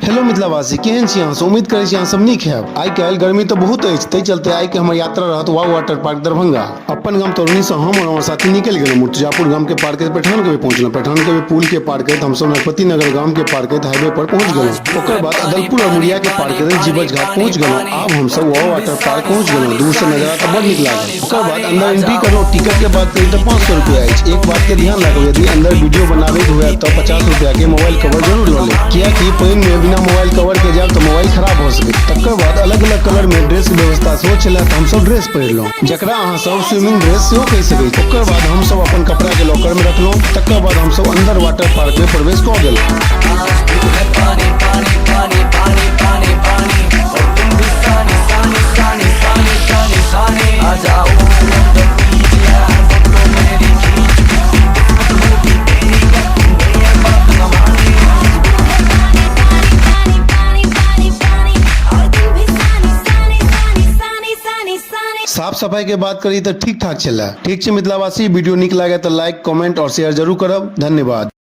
Hello मिथिलावासी, केहन छी अहाँ? उम्मीद करै छी अहाँ सब नीक हैब। आइ काल्हि गर्मी तो बहुत अछि, ताहि चलते आइ के हमर यात्रा रहत वाव वाटर पार्क दरभंगा। अपन गाम तोरनी से हम और हमर साथी निकलि गेलहुँ मुर्तिजापुर गाम के पार करैत पैठान के पहुंचलहुँ। पैठान के पुल के पार करैत हमसब नरपति नगर गाम के पार करैत हाईवे पर पहुंच गेलहुँ। ओकर बाद अदलपुर और मुड़िया के पार करैत जीवछ घाट पहुंच गेलहुँ। आब हमसब वाव वाटर पार्क पहुंच गेलहुँ। दूर से नजारा तो बड़ नीक लागल। ओकर बाद अंदर एंट्री करलहुँ। टिकट के बात करी तो 500 रुपया अछि। एक बात के ध्यान राखब, यदि अंदर वीडियो बनाबे हुए तो 50 रुपया के मोबाइल कवर जरूर लो ले, कियाकि पानी में बिना मोबाइल कवर के जाब तो मोबाइल खराब हो सके। तकर बाद अलग अलग कलर में ड्रेस के व्यवस्था सेहो छलै, तो हम सब ड्रेस पहिरलहुँ, जकरा अहाँ सब स्विमिंग ड्रेस सेहो कहि सकै छी। ओकर बाद हम सब अपन कपड़ा के लॉकर में रखलहुँ। तकर बाद हम सब अंदर वाटर पार्क में प्रवेश कऽ गेलहुँ। साफ सफाई के बात करी तो ठीक ठाक चला। ठीक है मिथिलावासी, वीडियो निक लगे तो लाइक, कमेंट और शेयर जरूर करब। धन्यवाद।